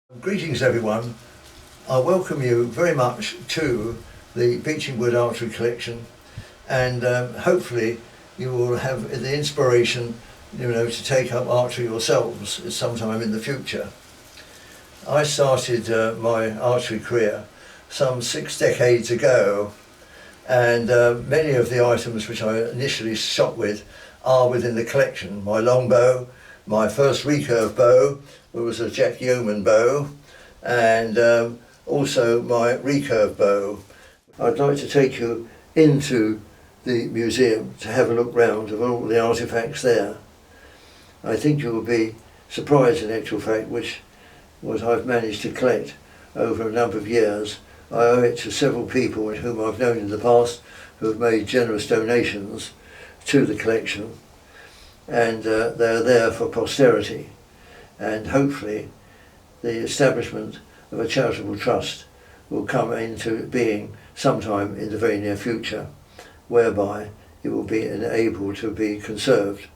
Greetings everyone. I welcome you very much to the Beechin Wood Archery Collection, and hopefully you will have the inspiration to take up archery yourselves sometime in the future. I started my archery career some 6 decades ago, and many of the items which I initially shot with are within the collection. My longbow, my first recurve bow, it was a Jack Yeoman bow, and also my recurve bow. I'd like to take you into the museum to have a look round of all the artefacts there. I think you will be surprised in actual fact what I've managed to collect over a number of years. I owe it to several people whom I've known in the past who have made generous donations to the collection, and they're there for posterity, and hopefully the establishment of a charitable trust will come into being sometime in the very near future, whereby it will be able to be conserved.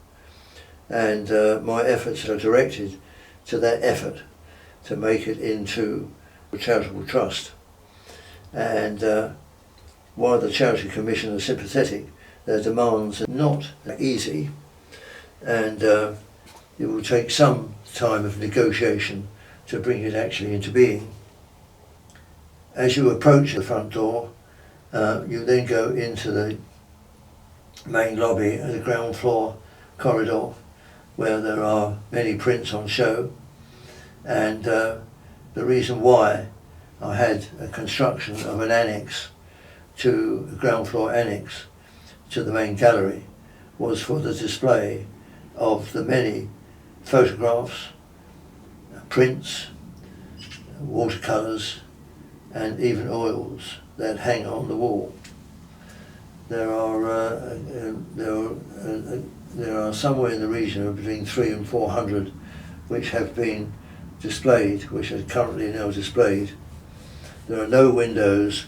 And my efforts are directed to that effort to make it into a charitable trust. And while the Charity Commission are sympathetic, their demands are not easy, and it will take some time of negotiation to bring it actually into being. As you approach the front door, you then go into the main lobby and the ground floor corridor, where there are many prints on show. And the reason why I had a construction of an annex to a ground floor annex to the main gallery was for the display of the many photographs, prints, watercolours, and even oils that hang on the wall. There are somewhere in the region of between 300 and 400 which have been displayed, which are currently now displayed. There are no windows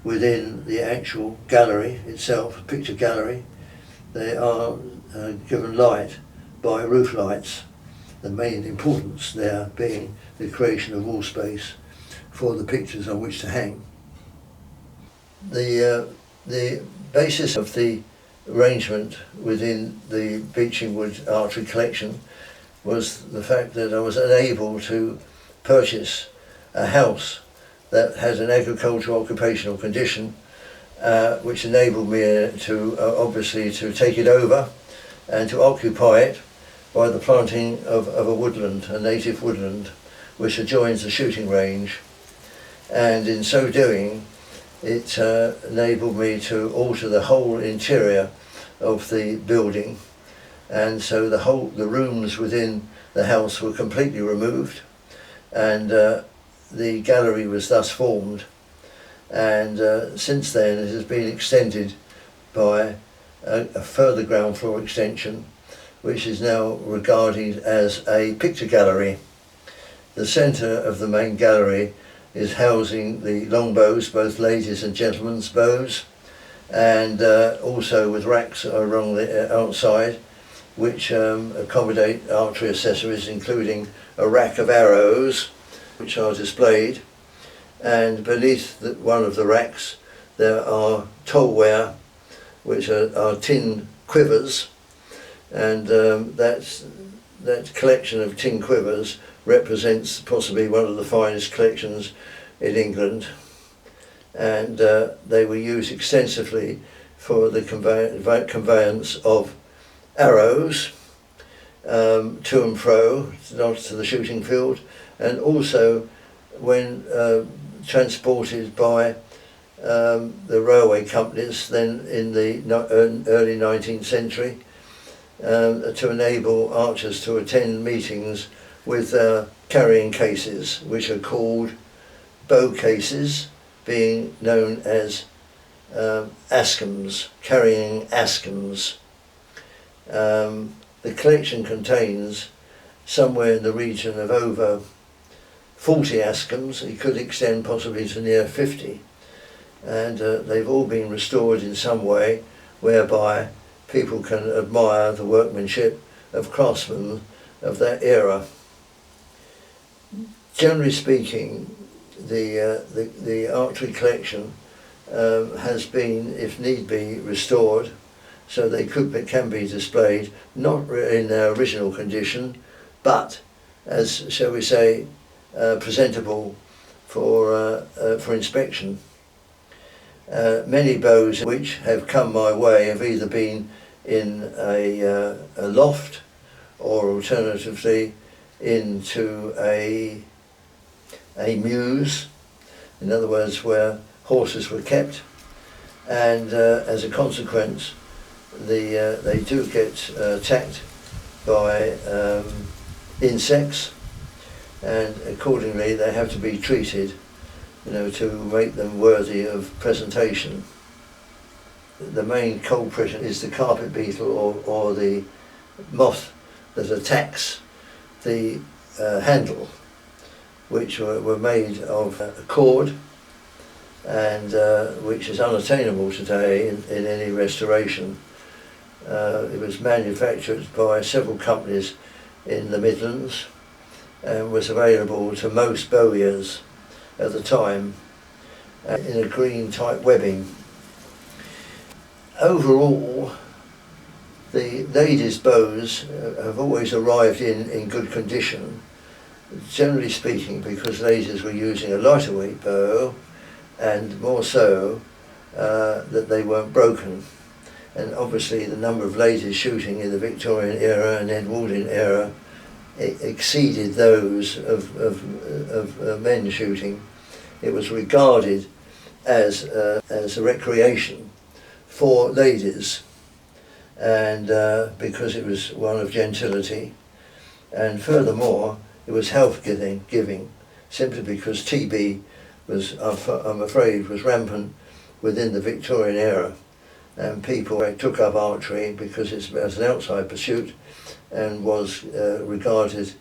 within the actual gallery itself, picture gallery. They are given light by roof lights, the main importance there being the creation of wall space for the pictures on which to hang. The basis of the arrangement within the Beechin Wood Archery Collection was the fact that I was unable to purchase a house that has an agricultural occupational condition, which enabled me to obviously to take it over and to occupy it by the planting of a woodland, a native woodland, which adjoins the shooting range. And in so doing, it enabled me to alter the whole interior of the building, and so the rooms within the house were completely removed, and the gallery was thus formed. And since then it has been extended by a further ground floor extension, which is now regarded as a picture gallery. The centre of the main gallery is housing the longbows, both ladies' and gentlemen's bows, and also with racks along the outside which accommodate archery accessories, including a rack of arrows which are displayed. And beneath one of the racks there are tollware, which are tin quivers, and that collection of tin quivers represents possibly one of the finest collections in England, and they were used extensively for the conveyance of arrows to and fro, not to the shooting field, and also when transported by the railway companies then in the early 19th century, to enable archers to attend meetings with carrying cases, which are called bow cases, being known as Aschams, carrying Aschams. The collection contains somewhere in the region of over 40 Aschams. It could extend possibly to near 50, and they've all been restored in some way whereby people can admire the workmanship of craftsmen of that era. Generally speaking, the archery collection has been, if need be, restored, so they can be displayed, not in their original condition, but as, shall we say, presentable for inspection. Many bows which have come my way have either been in a loft, or alternatively into a mews, in other words where horses were kept, and as a consequence they do get attacked by insects, and accordingly they have to be treated, to make them worthy of presentation. The main culprit is the carpet beetle or the moth that attacks the handle, which were made of cord, and which is unattainable today in any restoration. It was manufactured by several companies in the Midlands and was available to most bowyers at the time in a green type webbing. Overall, the ladies' bows have always arrived in good condition, generally speaking, because ladies were using a lighter weight bow, and more so that they weren't broken. And obviously the number of ladies shooting in the Victorian era and Edwardian era exceeded those of men shooting. It was regarded as a recreation for ladies, and because it was one of gentility, and furthermore it was health giving, simply because TB was, I'm afraid, was rampant within the Victorian era, and people took up archery because it's as an outside pursuit and was regarded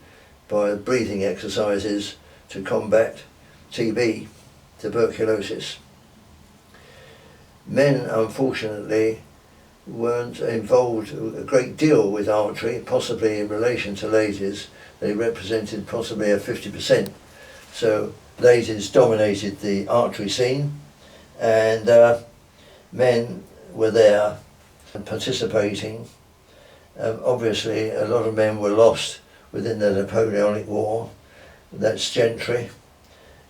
by breathing exercises to combat TB, tuberculosis. Men, unfortunately, weren't involved a great deal with archery, possibly in relation to ladies. They represented possibly a 50%. So ladies dominated the archery scene, and men were there participating. Obviously a lot of men were lost within the Napoleonic War. That's gentry,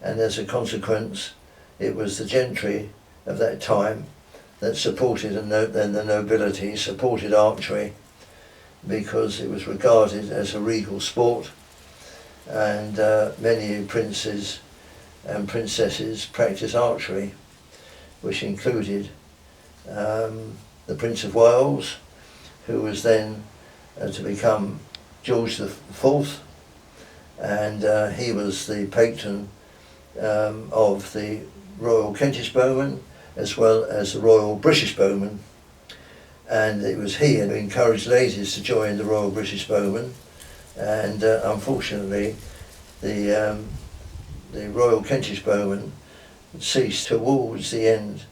and as a consequence it was the gentry of that time that supported, and then the nobility supported archery, because it was regarded as a regal sport, and many princes and princesses practiced archery, which included the Prince of Wales, who was then to become George IV, and he was the patron of the Royal Kentish Bowmen as well as the Royal British Bowmen, and it was he who encouraged ladies to join the Royal British Bowmen, and unfortunately the Royal Kentish Bowmen ceased towards the end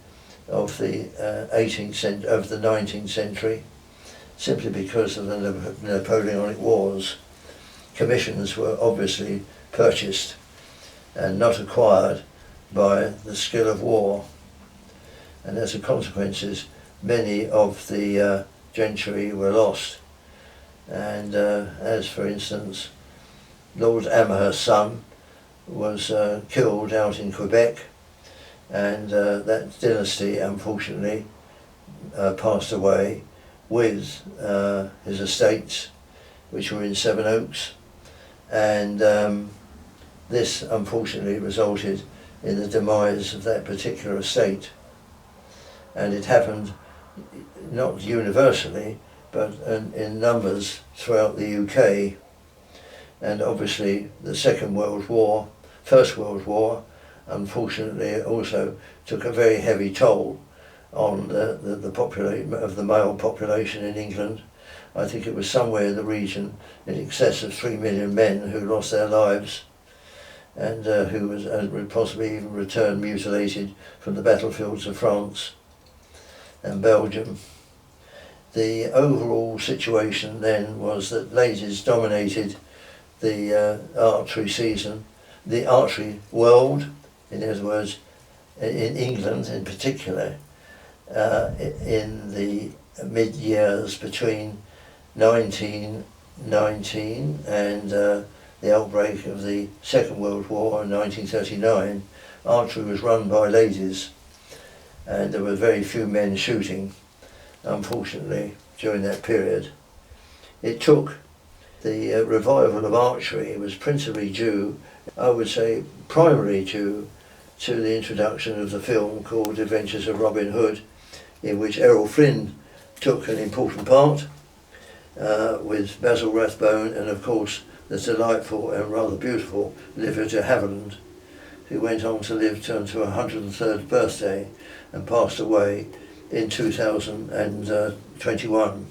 of the 19th century, simply because of the Napoleonic Wars. Commissions were obviously purchased and not acquired by the skill of war, and as a consequence many of the gentry were lost, and as for instance Lord Amherst's son was killed out in Quebec, and that dynasty unfortunately passed away with his estates, which were in Sevenoaks, and this unfortunately resulted in the demise of that particular estate. And it happened not universally, but in numbers throughout the UK. And obviously the First World War, unfortunately also took a very heavy toll on the male population in England. I think it was somewhere in the region in excess of 3 million men who lost their lives, and who would possibly even return mutilated from the battlefields of France and Belgium. The overall situation then was that ladies dominated the archery season, the archery world, in other words, in England in particular, in the mid-years between 1919 and the outbreak of the Second World War in 1939, archery was run by ladies, and there were very few men shooting, unfortunately, during that period. It took the revival of archery. It was principally due, I would say primarily due, to the introduction of the film called Adventures of Robin Hood, in which Errol Flynn took an important part, with Basil Rathbone and of course the delightful and rather beautiful Olivia de Havilland, who went on to live to her 103rd birthday and passed away in 2021.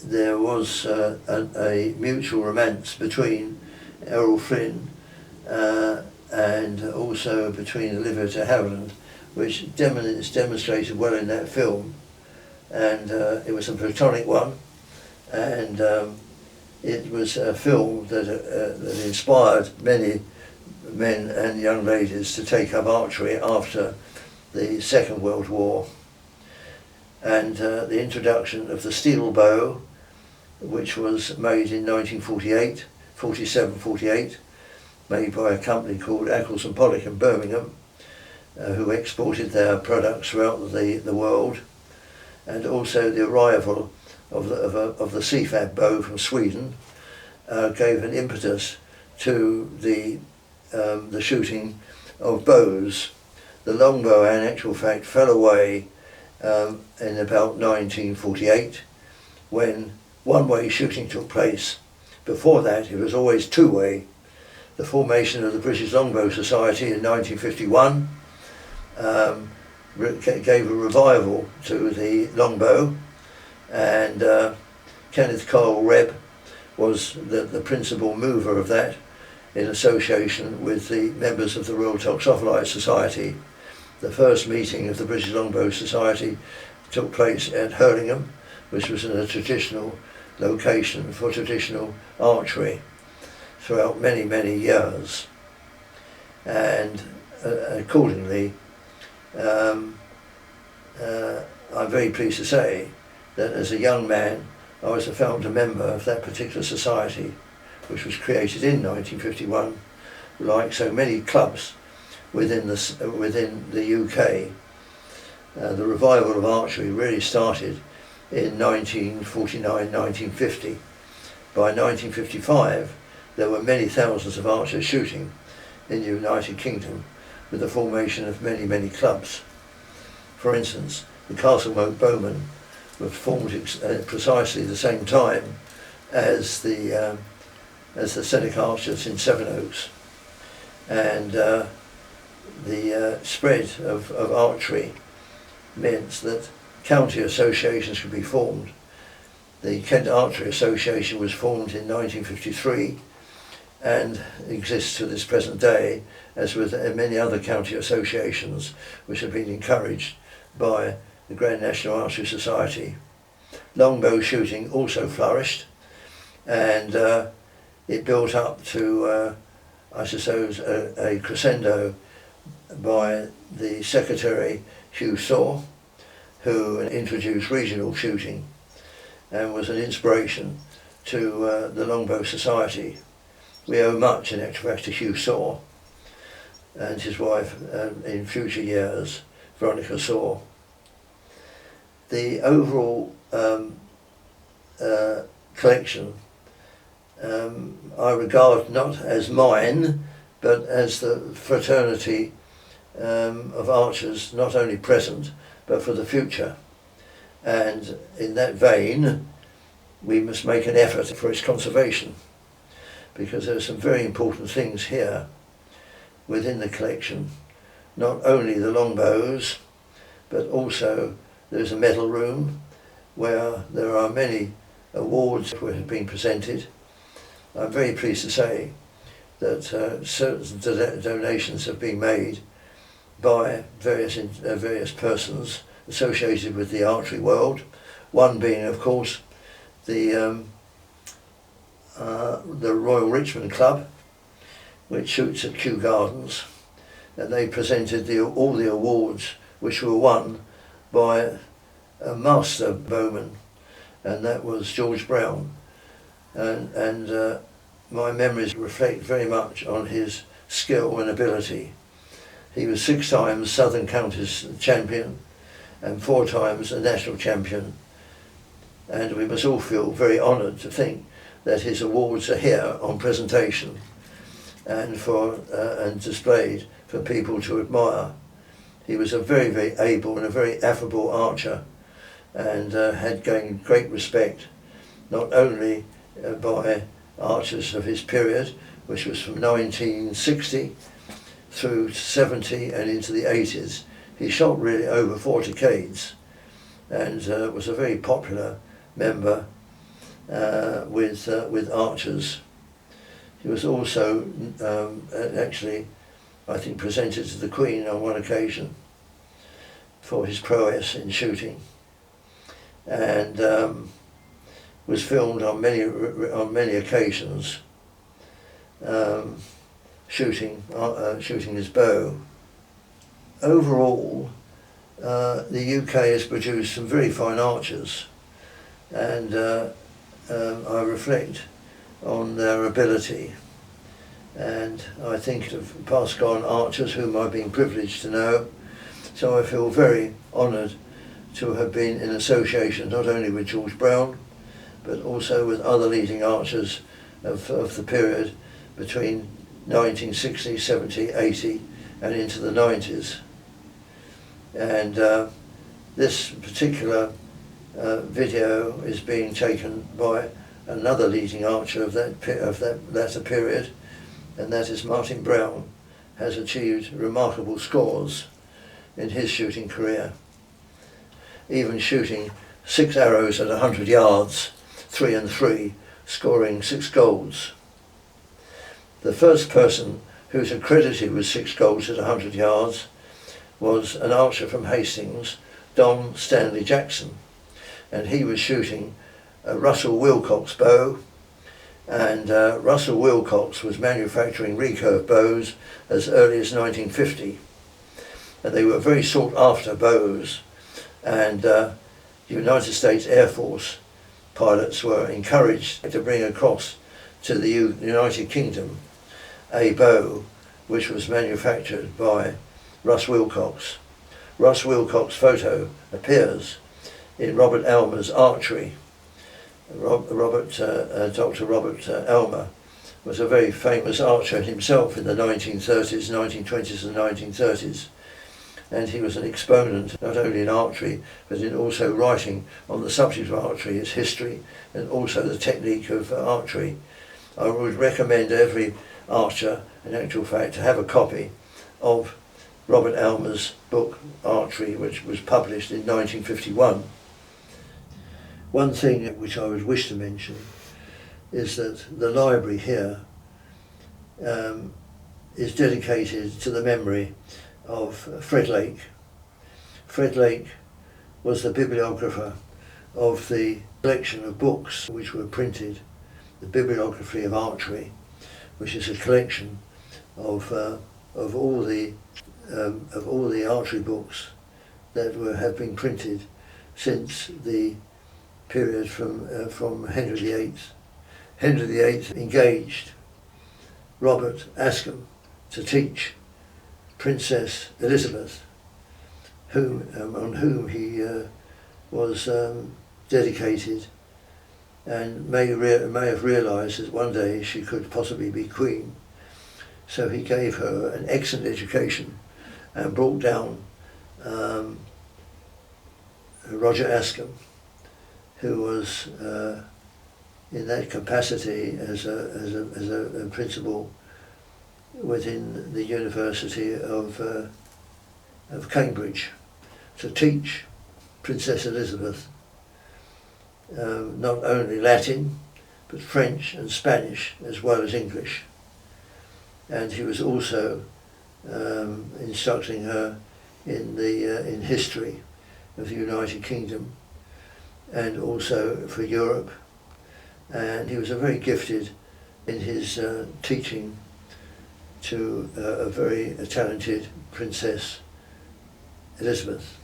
There was a mutual romance between Errol Flynn and also between Olivia de Havilland, which is demonstrated well in that film, and it was a platonic one, and it was a film that inspired many men and young ladies to take up archery after the Second World War. And the introduction of the steel bow, which was made in 1948, made by a company called Ackles and Pollock in Birmingham, who exported their products throughout the world, and also the arrival of the CFAB bow from Sweden gave an impetus to the shooting of bows. The longbow, in actual fact, fell away in about 1948 when one-way shooting took place. Before that it was always two-way. The formation of the British Longbow Society in 1951 gave a revival to the longbow, and Kenneth Cole Rebb was the principal mover of that, in association with the members of the Royal Toxophilite Society. The first meeting of the British Longbow Society took place at Hurlingham, which was in a traditional location for traditional archery throughout many, many years. And accordingly, I'm very pleased to say that as a young man I was a founder member of that particular society, which was created in 1951, like so many clubs within the UK. The revival of archery really started in 1949-1950. By 1955 there were many thousands of archers shooting in the United Kingdom, with the formation of many, many clubs. For instance, the Castlemoat Bowmen was formed at precisely the same time as the Seneca Archers in Sevenoaks, and the spread of archery meant that county associations could be formed. The Kent Archery Association was formed in 1953 and exists to this present day, as with many other county associations which have been encouraged by the Grand National Archery Society. Longbow shooting also flourished, and it built up to, I suppose, a crescendo by the Secretary Hugh Saw, who introduced regional shooting and was an inspiration to the Longbow Society. We owe much in actual fact to Hugh Saw and his wife in future years, Veronica Saw. The overall collection I regard not as mine, but as the fraternity of archers, not only present but for the future. And in that vein we must make an effort for its conservation, because there are some very important things here within the collection. Not only the longbows, but also there's a medal room where there are many awards that have been presented. I'm very pleased to say that certain donations have been made by various persons associated with the archery world. One being, of course, the the Royal Richmond Club, which shoots at Kew Gardens, and they presented all the awards which were won by a master bowman, and that was George Brown. And my memories reflect very much on his skill and ability. He was 6 times Southern Counties champion and 4 times a national champion. And we must all feel very honoured to think that his awards are here on presentation and displayed for people to admire. He was a very, very able and a very affable archer, and had gained great respect, not only by archers of his period, which was from 1960 through 70 and into the 80s. He shot really over 4 decades, and was a very popular member with archers. He was also actually, I think, presented to the Queen on one occasion for his prowess in shooting, and was filmed on many occasions shooting his bow. Overall, the UK has produced some very fine archers, and I reflect on their ability, and I think of past gone archers whom I've been privileged to know, so I feel very honoured to have been in association not only with George Brown but also with other leading archers of the period between 1960, 70, 80 and into the 90s. And this particular video is being taken by another leading archer of that latter period, and that is Martin Brown. Has achieved remarkable scores in his shooting career, even shooting 6 arrows at 100 yards, 3 and 3, scoring 6 golds. The first person who's accredited with 6 golds at 100 yards was an archer from Hastings, Don Stanley Jackson, and he was shooting a Russell Wilcox bow, and Russell Wilcox was manufacturing recurve bows as early as 1950, and they were very sought after bows, and the United States Air Force pilots were encouraged to bring across to the United Kingdom a bow which was manufactured by Russ Wilcox. Russ Wilcox' photo appears in Robert Elmer's Archery. Dr. Robert Elmer was a very famous archer himself in the 1930s, 1920s and 1930s, and he was an exponent not only in archery but in also writing on the subject of archery, its history and also the technique of archery. I would recommend every archer, in actual fact, to have a copy of Robert Elmer's book Archery, which was published in 1951. One thing which I would wish to mention is that the library here is dedicated to the memory of Fred Lake. Fred Lake was the bibliographer of the collection of books which were printed, the Bibliography of Archery, which is a collection of all the archery books that have been printed since the period from Henry VIII. Henry VIII engaged Robert Ascham to teach Princess Elizabeth, on whom he was dedicated, and may have realised that one day she could possibly be queen. So he gave her an excellent education and brought down Roger Ascham, who was in that capacity as a principal within the University of Cambridge, to teach Princess Elizabeth not only Latin but French and Spanish as well as English, and he was also instructing her in history of the United Kingdom and also for Europe and he was a very gifted in his teaching to a very talented Princess Elizabeth.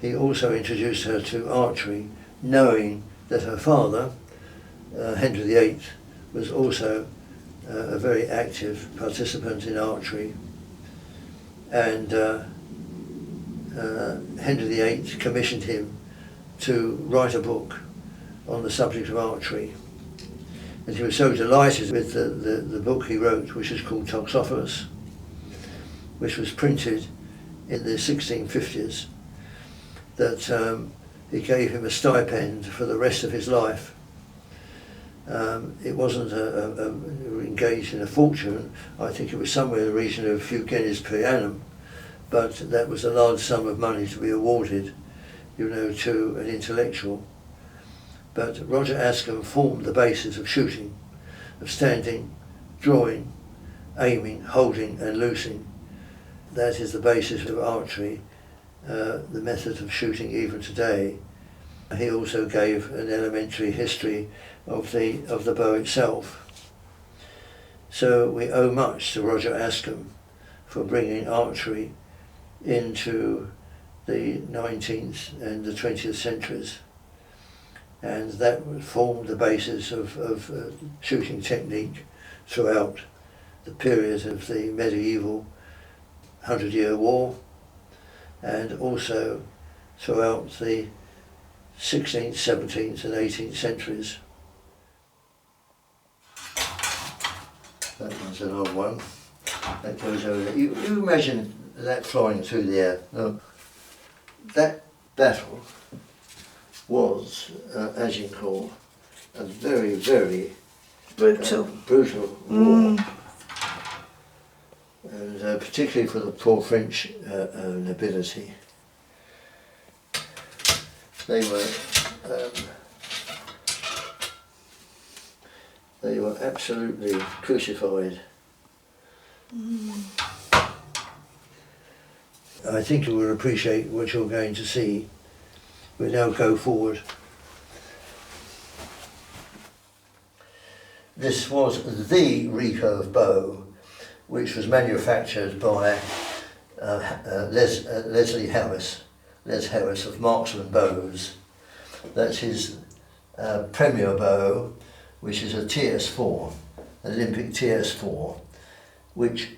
He also introduced her to archery, knowing that her father, Henry VIII, was also a very active participant in archery, and Henry VIII commissioned him to write a book on the subject of archery. And he was so delighted with the book he wrote, which is called Toxophilus, which was printed in the 1650s, that he gave him a stipend for the rest of his life. It wasn't engaged in a fortune. I think it was somewhere in the region of a few guineas per annum, but that was a large sum of money to be awarded, you know, to an intellectual. But Roger Ascham formed the basis of shooting, of standing, drawing, aiming, holding and loosing. That is the basis of archery, the method of shooting even today. He also gave an elementary history of the bow itself. So we owe much to Roger Ascham for bringing archery into the 19th and the 20th centuries. And that formed the basis of shooting technique throughout the period of the medieval 100-Year War, and also throughout the 16th, 17th and 18th centuries. That one's an old one. That goes over there. You imagine that flying through the air. No. That battle was, as you call, a very, very brutal war. And particularly for the poor French nobility. They were absolutely crucified. I think you will appreciate what you're going to see. We now go forward. This was the recurve bow, which was manufactured by Les Harris of Marksman Bows. That's his premier bow, which is a TS4, Olympic TS4, which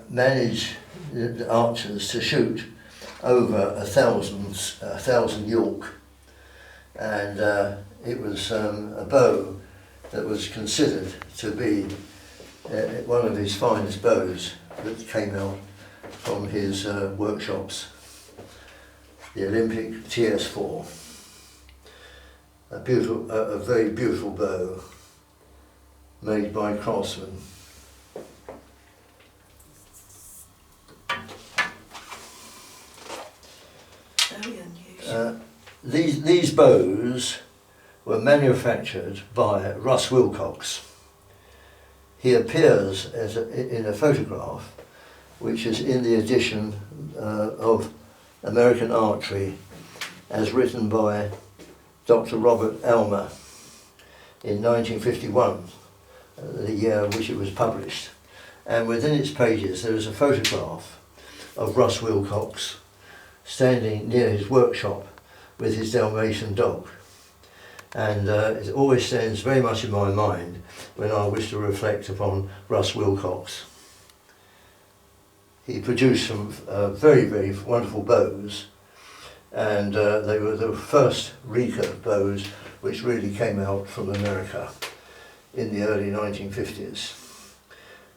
managed the archers to shoot over 1,000 York, and it was a bow that was considered to be one of his finest bows that came out from his workshops. The Olympic TS4, a very beautiful bow made by craftsmen. Very unusual. These bows were manufactured by Russ Wilcox. He appears in a photograph which is in the edition of American Archery as written by Dr. Robert Almer in 1951, the year in which it was published. And within its pages there is a photograph of Russ Wilcox standing near his workshop with his Dalmatian dog. And it always stands very much in my mind when I wish to reflect upon Russ Wilcox. He produced some very, very wonderful bows, and they were the first recurve bows which really came out from America in the early 1950s.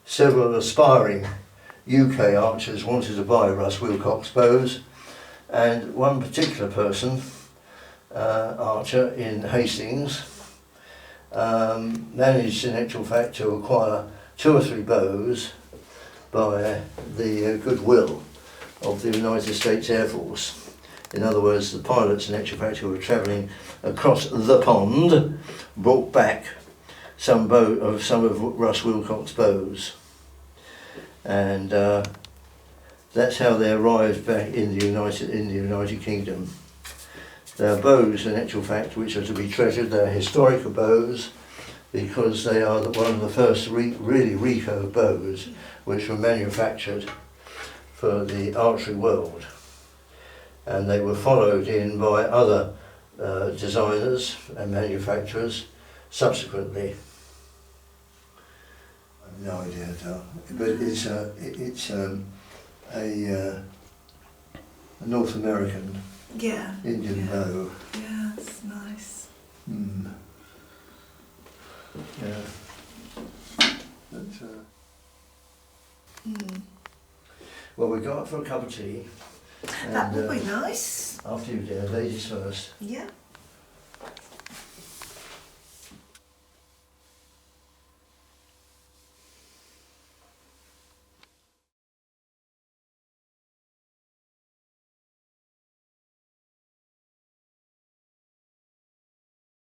Several aspiring UK archers wanted to buy Russ Wilcox bows, and one particular person, archer in Hastings, managed in actual fact to acquire 2 or 3 bows by the goodwill of the United States Air Force. In other words, the pilots in actual fact who were travelling across the pond brought back some of Russ Wilcox bows, and that's how they arrived back in the United Kingdom. They are bows, in actual fact, which are to be treasured. They are historical bows because they are one of the first really recurve bows which were manufactured for the archery world. And they were followed in by other designers and manufacturers subsequently. I have no idea, but it's a North American Indian bow. Yeah, it's nice. Mm. Yeah. But, well, we go out for a cup of tea. That And, would be nice. after you, dear, ladies first. Yeah.